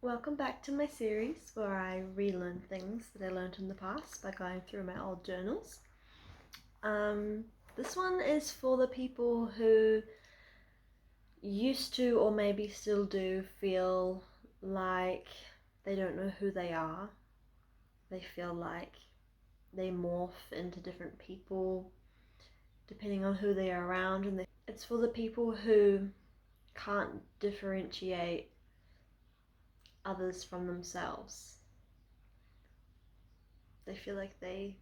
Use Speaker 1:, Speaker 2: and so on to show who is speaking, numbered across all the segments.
Speaker 1: Welcome back to my series where I relearn things that I learned in the past by going through my old journals. This one is for the people who used to, or maybe still do, feel like they don't know who they are. They feel like they morph into different people depending on who they are around, and it's for the people who can't differentiate others from themselves. They feel like they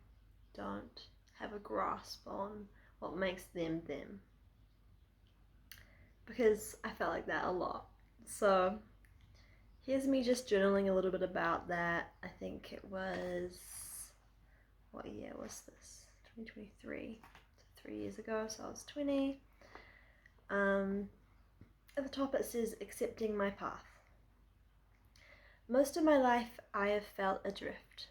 Speaker 1: don't have a grasp on what makes them them. Because I felt like that a lot. So here's me just journaling a little bit about that. I think it was, what year was this? 2023. So 3 years ago, so I was 20. At the top it says, accepting my path. Most of my life I have felt adrift.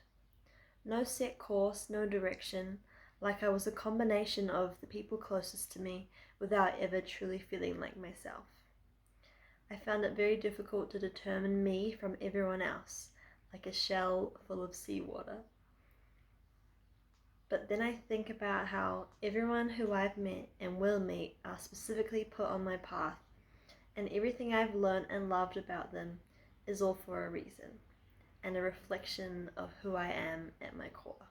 Speaker 1: No set course, no direction, like I was a combination of the people closest to me without ever truly feeling like myself. I found it very difficult to determine me from everyone else, like a shell full of seawater. But then I think about how everyone who I've met and will meet are specifically put on my path, and everything I've learned and loved about them is all for a reason, and a reflection of who I am at my core.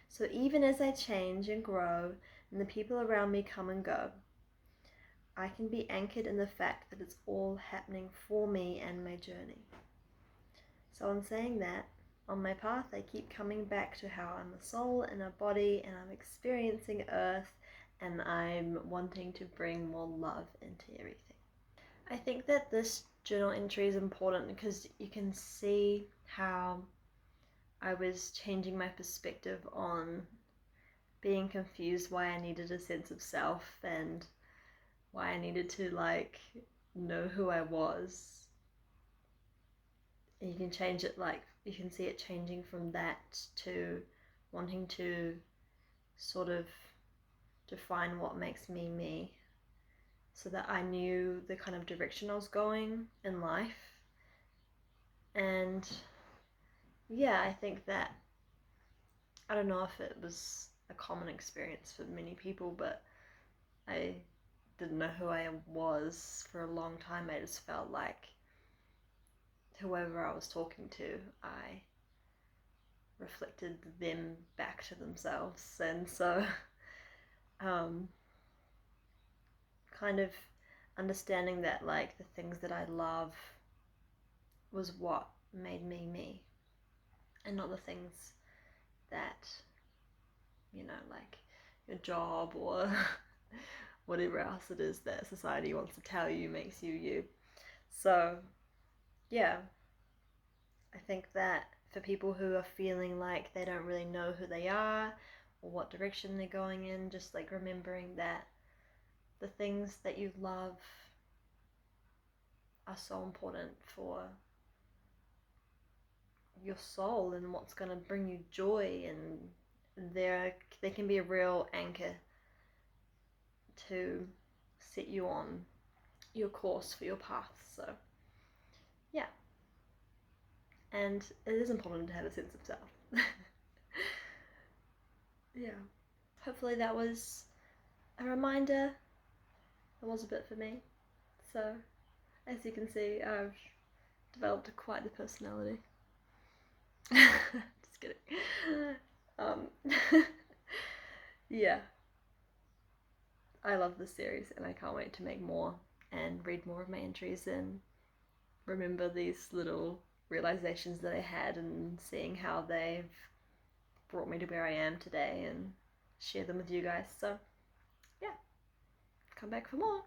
Speaker 1: So even as I change and grow and the people around me come and go, I can be anchored in the fact that it's all happening for me and my journey. So in saying that, on my path I keep coming back to how I'm a soul in a body and I'm experiencing earth and I'm wanting to bring more love into everything. I think that this journal entry is important because you can see how I was changing my perspective on being confused why I needed a sense of self and why I needed to know who I was. And you can change it, you can see it changing from that to wanting to sort of define what makes me me, so that I knew the kind of direction I was going in life. And yeah, I think that, I don't know if it was a common experience for many people, but I didn't know who I was for a long time. I just felt like whoever I was talking to, I reflected them back to themselves. And so kind of understanding that the things that I love was what made me me, and not the things that, like your job or whatever else it is that society wants to tell you makes you you. So yeah, I think that for people who are feeling like they don't really know who they are or what direction they're going in, just remembering that the things that you love are so important for your soul and what's going to bring you joy, and they can be a real anchor to set you on your course for your path. So yeah, and it is important to have a sense of self. Yeah, hopefully that was a reminder. That was a bit for me. So as you can see, I've developed quite the personality. Just kidding. Yeah, I love this series and I can't wait to make more and read more of my entries and remember these little realizations that I had and seeing how they've brought me to where I am today and share them with you guys. So yeah, come back for more.